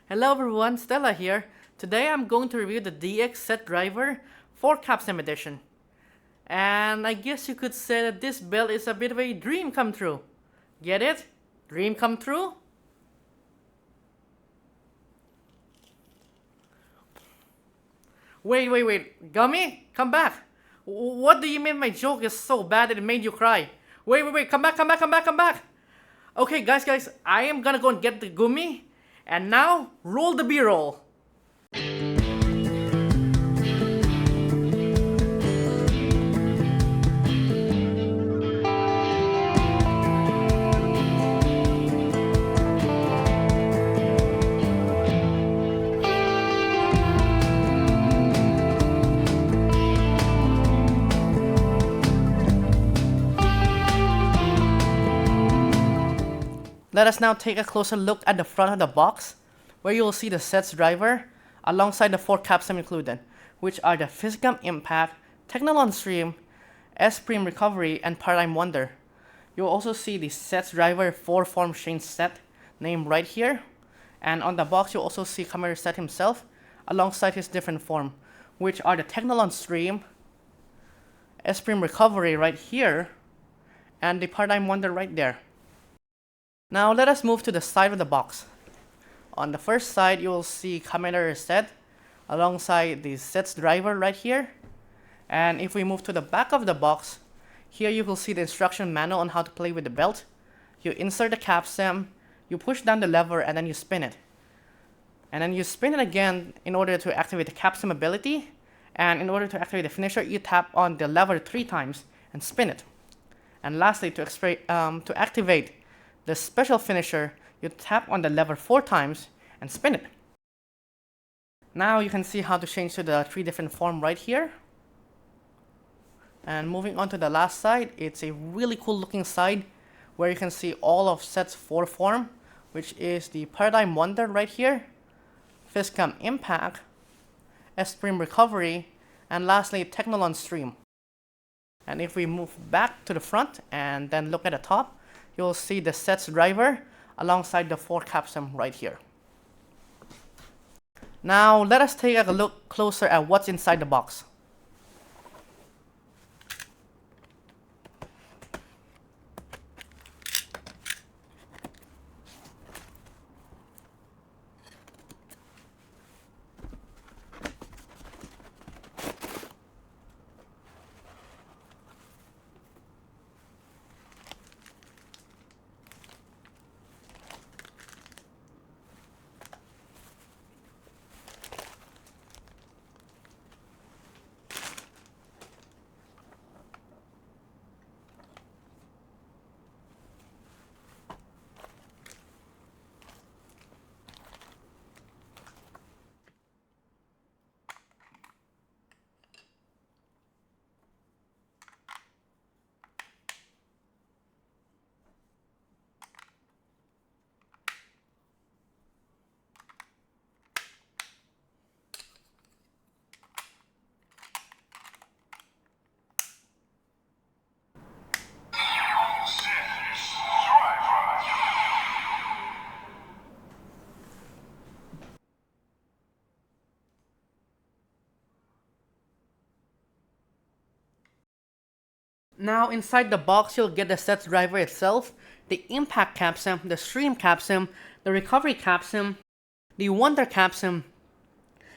Hello everyone, Stella here. Today I'm going to review the DX set driver for Capsem edition. And I guess you could say that this build is a bit of a dream come true. Get it? Dream come true? Wait. Gummy? Come back. What do you mean my joke is so bad that it made you cry? Wait. Come back. Okay, guys. I am gonna go and get the gummy. And now, roll the B-roll. Let us now take a closer look at the front of the box, where you will see the Zeztz driver alongside the 4 Capsem included, which are the Physicam Impact, Technolom Stream, Esprim Recovery, and Paradigm Wonder. You will also see the Zeztz driver 4-form change set named right here, and on the box you'll also see Kamen set himself alongside his different form, which are the Technolom Stream, Esprim Recovery right here, and the Paradigm Wonder right there. Now let us move to the side of the box. On the first side, you will see Kamen set alongside the Zeztz driver right here. And if we move to the back of the box, here you will see the instruction manual on how to play with the belt. You insert the Capsem, you push down the lever, and then you spin it. And then you spin it again in order to activate the Capsem ability. And in order to activate the finisher, you tap on the lever 3 times and spin it. And lastly, to activate the special finisher, you tap on the lever 4 times and spin it. Now you can see how to change to the 3 different form right here. And moving on to the last side, it's a really cool looking side where you can see all of Zetzt's 4 form, which is the Paradigm Wonder right here, Physicam Impact, Esprim Recovery, and lastly Technolom Stream. And if we move back to the front and then look at the top, you'll see the Zeztz driver alongside the 4 Capsem right here. Now let us take a look closer at what's inside the box. Now inside the box you'll get the Zeztz driver itself, the Impact Capsem, the Stream Capsem, the Recovery Capsem, the Wonder Capsem,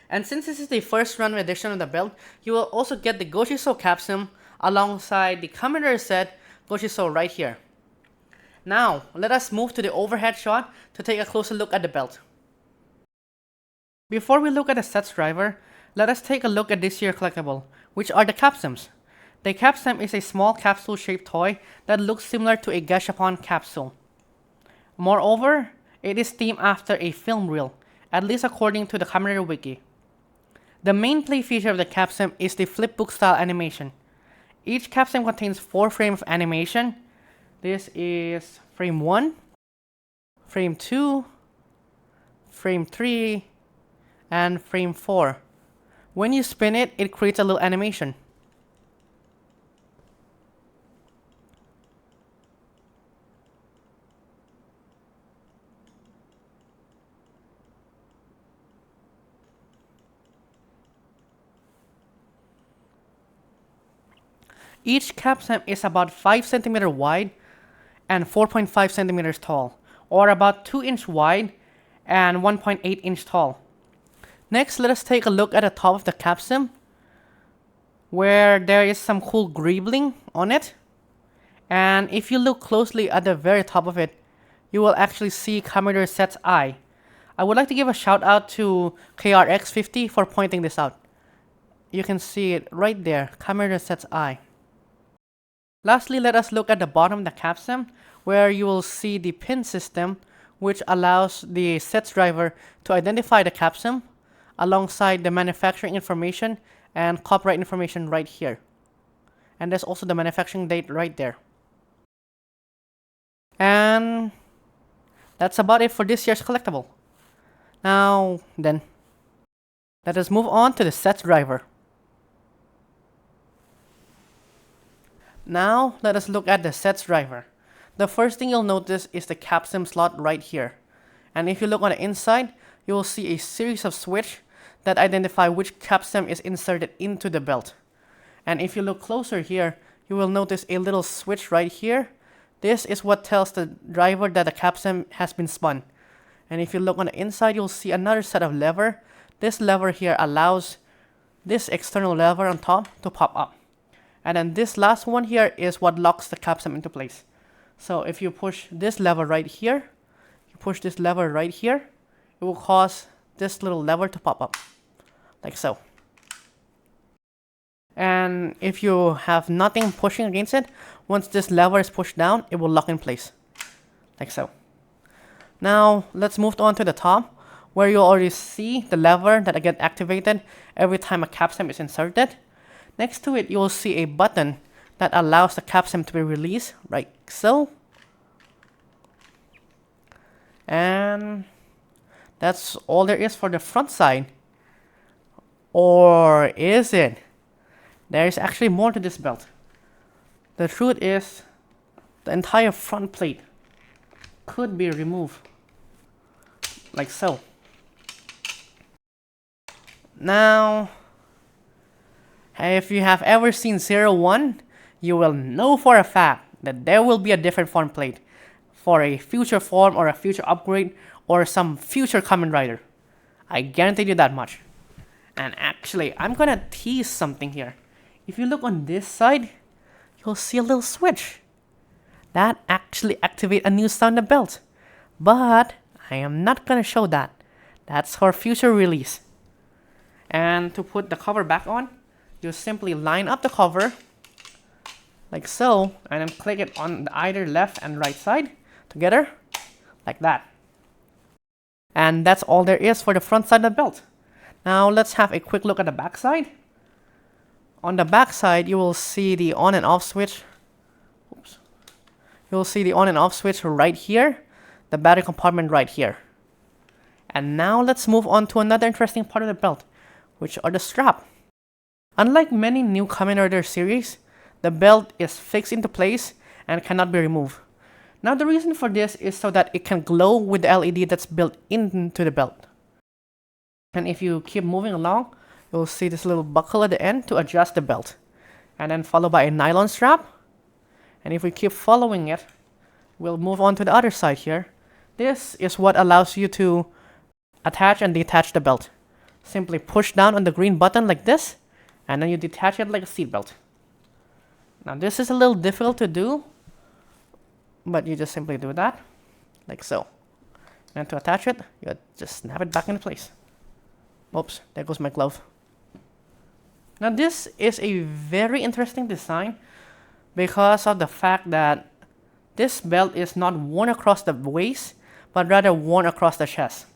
and since this is the first run edition of the build, you will also get the Gochizo Capsem alongside the Kamen Zeztz Gochizo right here. Now let us move to the overhead shot to take a closer look at the belt. Before we look at the Zeztz driver, let us take a look at this here collectible, which are the Capsems. The Capsem is a small capsule-shaped toy that looks similar to a Gashapon capsule. Moreover, it is themed after a film reel, at least according to the Kamen Wiki. The main play feature of the Capsem is the flipbook style animation. Each Capsem contains 4 frames of animation. This is frame 1, frame 2, frame 3, and frame 4. When you spin it, it creates a little animation. Each capsem is about 5 centimeter wide and 4.5 centimeters tall, or about 2 inch wide and 1.8 inch tall. Next, let us take a look at the top of the capsem, where there is some cool greebling on it. And if you look closely at the very top of it, you will actually see Commodore Zetzt's eye. I would like to give a shout out to KRX50 for pointing this out. You can see it right there, Commodore Zetzt's eye. Lastly, let us look at the bottom of the capsem, where you will see the pin system, which allows the Zeztz driver to identify the capsem alongside the manufacturing information and copyright information right here. And there's also the manufacturing date right there. And that's about it for this year's collectible. Now then, let us move on to the Zeztz driver. Now let us look at the Zeztz driver. The first thing you'll notice is the capsem slot right here. And if you look on the inside, you will see a series of switches that identify which capsem is inserted into the belt. And if you look closer here, you will notice a little switch right here. This is what tells the driver that the capsem has been spun. And if you look on the inside, you'll see another set of lever. This lever here allows this external lever on top to pop up. And then this last one here is what locks the capsem into place. So if you push this lever right here, it will cause this little lever to pop up, like so. And if you have nothing pushing against it, once this lever is pushed down, it will lock in place, like so. Now let's move on to the top, where you already see the lever that get activated every time a capsem is inserted. Next to it, you will see a button that allows the capsem to be released, like so. And that's all there is for the front side. Or is it? There is actually more to this belt. The truth is, the entire front plate could be removed, like so. Now, if you have ever seen 01, you will know for a fact that there will be a different front plate for a future form or a future upgrade or some future Kamen Rider. I guarantee you that much. And actually, I'm gonna tease something here. If you look on this side, you'll see a little switch that actually activates a new sound in the belt. But I am not gonna show that. That's for future release. And to put the cover back on, you simply line up the cover like so, and then click it on either left and right side together, like that. And that's all there is for the front side of the belt. Now let's have a quick look at the back side. On the back side, you will see the on and off switch. Oops. You will see the on and off switch right here, the battery compartment right here. And now let's move on to another interesting part of the belt, which are the strap. Unlike many new Kamen Rider series, the belt is fixed into place and cannot be removed. Now the reason for this is so that it can glow with the LED that's built into the belt. And if you keep moving along, you'll see this little buckle at the end to adjust the belt. And then followed by a nylon strap. And if we keep following it, we'll move on to the other side here. This is what allows you to attach and detach the belt. Simply push down on the green button like this, and then you detach it like a seat belt. Now this is a little difficult to do, but you just simply do that, like so. And to attach it, you just snap it back into place. Oops, there goes my glove. Now this is a very interesting design because of the fact that this belt is not worn across the waist, but rather worn across the chest.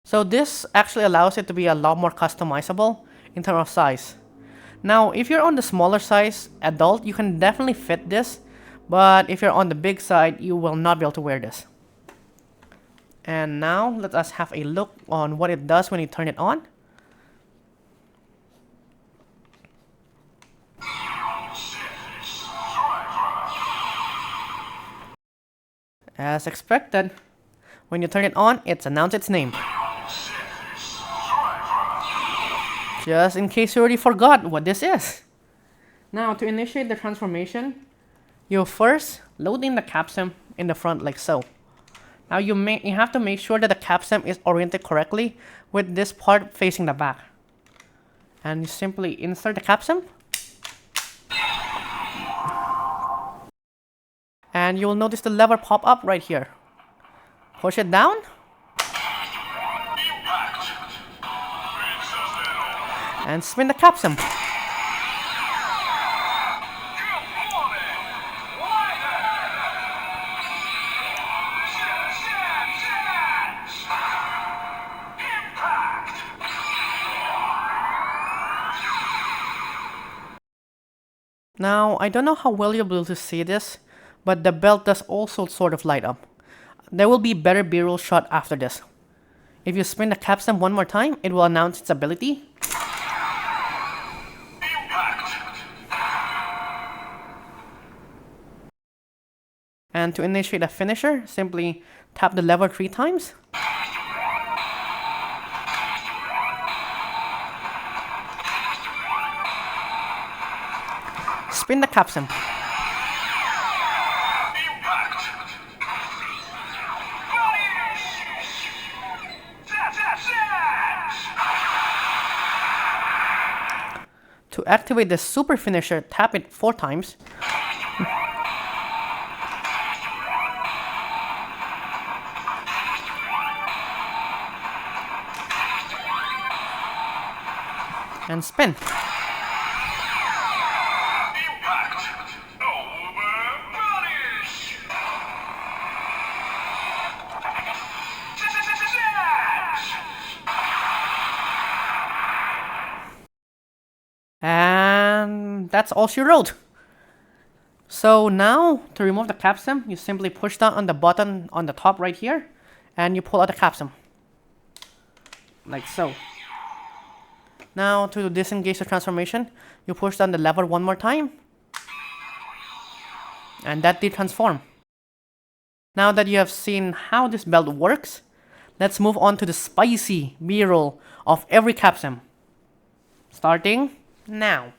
So this actually allows it to be a lot more customizable in terms of size. Now, if you're on the smaller size adult, you can definitely fit this, but if you're on the big side, you will not be able to wear this. And now, let us have a look on what it does when you turn it on. As expected, when you turn it on, it's announced its name. Just in case you already forgot what this is. Now to initiate the transformation, you'll first load in the capsem in the front like so. Now you have to make sure that the capsem is oriented correctly with this part facing the back. And you simply insert the capsem. And you will notice the lever pop up right here. Push it down. And spin the capsem. Now, I don't know how well you'll be able to see this, but the belt does also sort of light up. There will be better B-roll shot after this. If you spin the capsem one more time, it will announce its ability. And to initiate a finisher, simply tap the lever 3 times. Spin the capsem. To activate the super finisher, tap it 4 times. And spin. And that's all she wrote. So now, to remove the capsem, you simply push down on the button on the top right here, and you pull out the capsem. Like so. Now, to disengage the transformation, you push down the lever one more time. And that did transform. Now that you have seen how this belt works, let's move on to the spicy B-roll of every capsem. Starting now.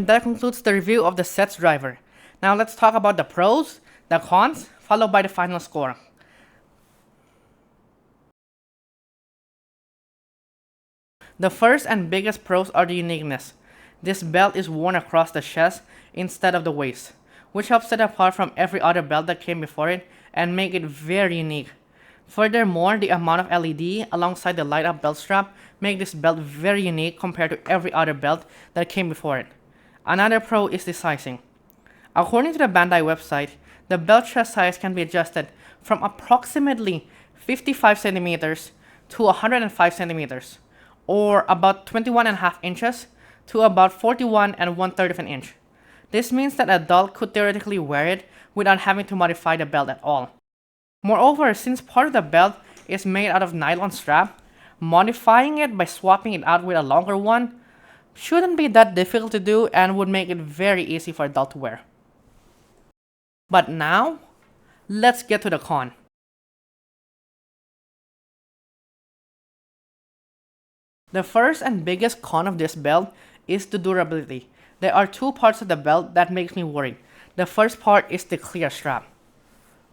And that concludes the review of the Zeztz driver. Now let's talk about the pros, the cons, followed by the final score. The first and biggest pros are the uniqueness. This belt is worn across the chest instead of the waist, which helps set it apart from every other belt that came before it and make it very unique. Furthermore, the amount of LED alongside the light up belt strap make this belt very unique compared to every other belt that came before it. Another pro is the sizing. According to the Bandai website, the belt chest size can be adjusted from approximately 55 centimeters to 105 centimeters, or about 21.5 inches to about 41 and 1/3 of an inch. This means that an adult could theoretically wear it without having to modify the belt at all. Moreover, since part of the belt is made out of nylon strap, modifying it by swapping it out with a longer one shouldn't be that difficult to do and would make it very easy for adult to wear. But now, let's get to the con. The first and biggest con of this belt is the durability. There are two parts of the belt that makes me worried. The first part is the clear strap.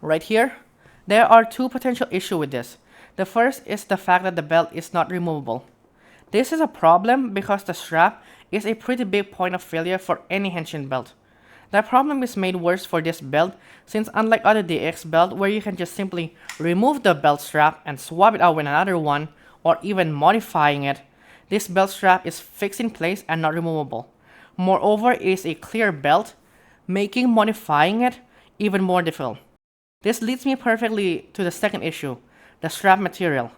Right here, there are two potential issues with this. The first is the fact that the belt is not removable. This is a problem because the strap is a pretty big point of failure for any henshin belt. The problem is made worse for this belt since unlike other DX belt where you can just simply remove the belt strap and swap it out with another one or even modifying it, this belt strap is fixed in place and not removable. Moreover, it is a clear belt, making modifying it even more difficult. This leads me perfectly to the second issue, the strap material.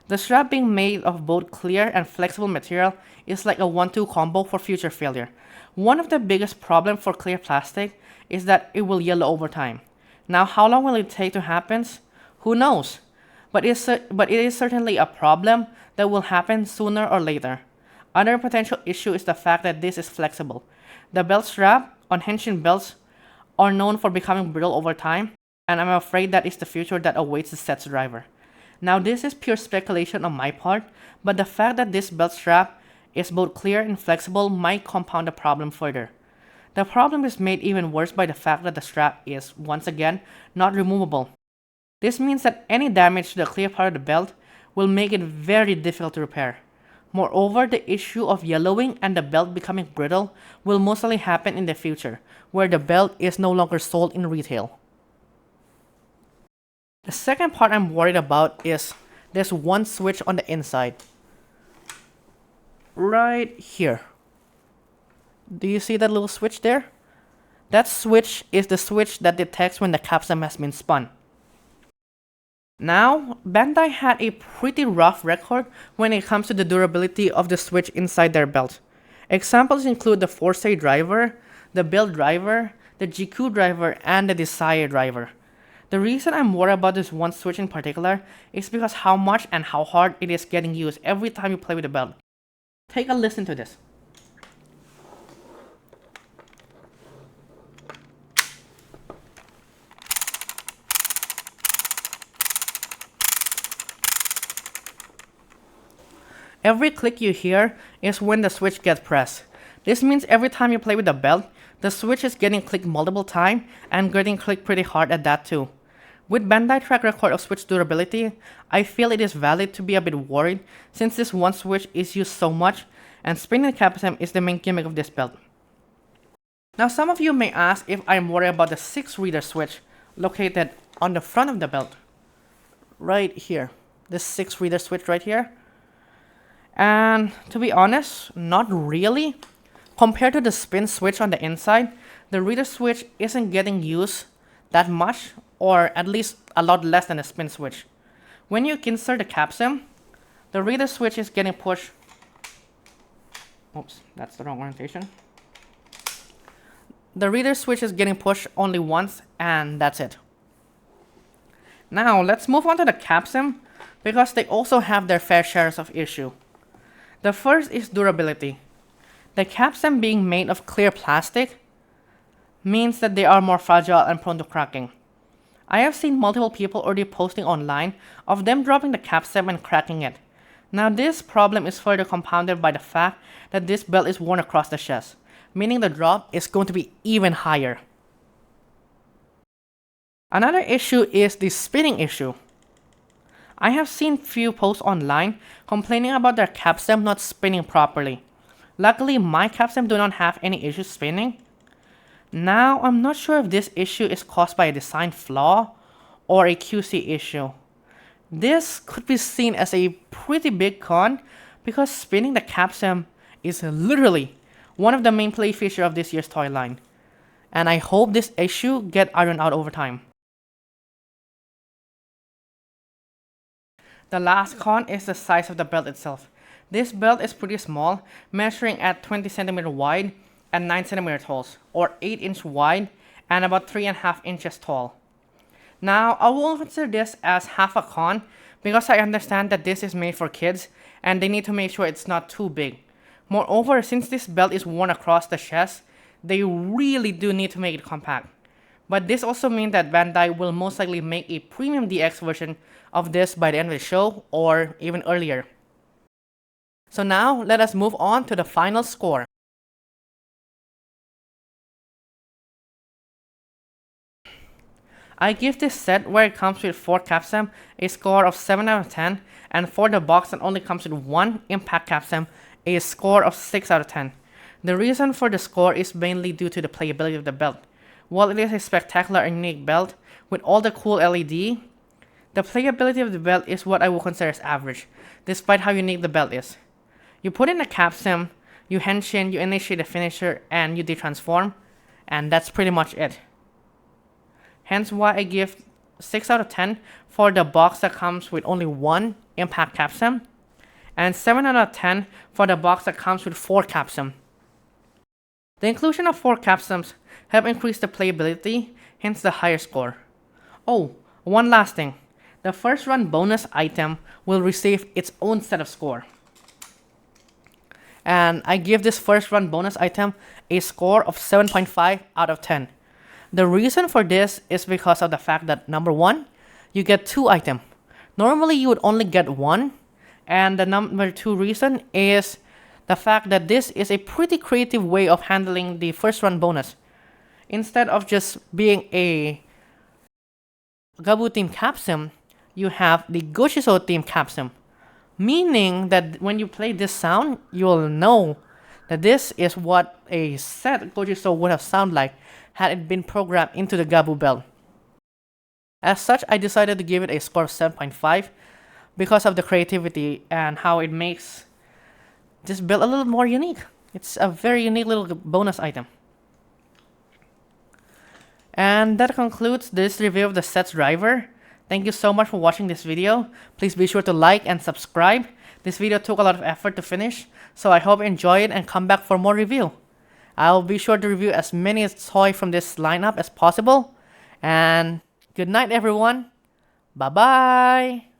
The strap being made of both clear and flexible material is like a 1-2 combo for future failure. One of the biggest problems for clear plastic is that it will yellow over time. Now, how long will it take to happen? Who knows? But it is certainly a problem that will happen sooner or later. Another potential issue is the fact that this is flexible. The belt strap on henshin belts are known for becoming brittle over time, and I'm afraid that is the future that awaits the Zeztz driver. Now this is pure speculation on my part, but the fact that this belt strap is both clear and flexible might compound the problem further. The problem is made even worse by the fact that the strap is, once again, not removable. This means that any damage to the clear part of the belt will make it very difficult to repair. Moreover, the issue of yellowing and the belt becoming brittle will mostly happen in the future, where the belt is no longer sold in retail. The second part I'm worried about is this one switch on the inside. Right here. Do you see that little switch there? That switch is the switch that detects when the capsem has been spun. Now, Bandai had a pretty rough record when it comes to the durability of the switch inside their belt. Examples include the Force driver, the Build driver, the GQ driver, and the Desire driver. The reason I'm worried about this one switch in particular is because how much and how hard it is getting used every time you play with the belt. Take a listen to this. Every click you hear is when the switch gets pressed. This means every time you play with the belt, the switch is getting clicked multiple times and getting clicked pretty hard at that too. With Bandai track record of switch durability, I feel it is valid to be a bit worried since this one switch is used so much and spinning the capsem is the main gimmick of this belt. Now some of you may ask if I'm worried about the 6-reader switch located on the front of the belt. Right here. This 6-reader switch right here. And to be honest, not really. Compared to the spin switch on the inside, the reader switch isn't getting used that much, or at least a lot less than the spin switch. When you insert the capsem, the reader switch is getting pushed. Oops, that's the wrong orientation. The reader switch is getting pushed only once, and that's it. Now, let's move on to the capsem, because they also have their fair shares of issue. The first is durability. The capsem being made of clear plastic means that they are more fragile and prone to cracking. I have seen multiple people already posting online of them dropping the capsem and cracking it. Now this problem is further compounded by the fact that this belt is worn across the chest. meaning the drop is going to be even higher. Another issue is the spinning issue. I have seen few posts online complaining about their Capsem not spinning properly. Luckily, my Capsem do not have any issues spinning. Now, I'm not sure if this issue is caused by a design flaw or a QC issue. This could be seen as a pretty big con because spinning the Capsem is literally one of the main play features of this year's toy line. And I hope this issue get ironed out over time. The last con is the size of the belt itself. This belt is pretty small, measuring at 20 cm wide and 9 cm tall, or 8 inch wide and about 3.5 inches tall. Now, I won't consider this as half a con because I understand that this is made for kids and they need to make sure it's not too big. Moreover, since this belt is worn across the chest, they really do need to make it compact. But this also means that Bandai will most likely make a premium DX version of this by the end of the show or even earlier. So now, let us move on to the final score. I give this set, where it comes with 4 Capsem, a score of 7 out of 10, and for the box that only comes with 1 Impact Capsem, a score of 6 out of 10. The reason for the score is mainly due to the playability of the belt. While it is a spectacular and unique belt with all the cool LED, the playability of the belt is what I would consider as average, despite how unique the belt is. You put in a Capsem, you henshin, you initiate a finisher, and you detransform, and that's pretty much it. Hence why I give 6 out of 10 for the box that comes with only 1 Impact Capsem, and 7 out of 10 for the box that comes with 4 Capsem. The inclusion of 4 Capsems help increase the playability, hence the higher score. Oh, one last thing. The first run bonus item will receive its own set of score. And I give this first run bonus item a score of 7.5 out of 10. The reason for this is because of the fact that number 1, you get 2 items. Normally you would only get 1, and the number 2 reason is the fact that this is a pretty creative way of handling the first run bonus. Instead of just being a Gabu Team Capsem, you have the Gochizo Team Capsem. Meaning that when you play this sound, you'll know that this is what a set Gochizo would have sounded like had it been programmed into the Gabu belt. As such, I decided to give it a score of 7.5 because of the creativity and how it makes this build a little more unique. It's a very unique little bonus item. And that concludes this review of the Zeztz driver. Thank you so much for watching this video. Please be sure to like and subscribe. This video took a lot of effort to finish, so I hope you enjoy it and come back for more review. I'll be sure to review as many toys from this lineup as possible. And good night, everyone. Bye-bye.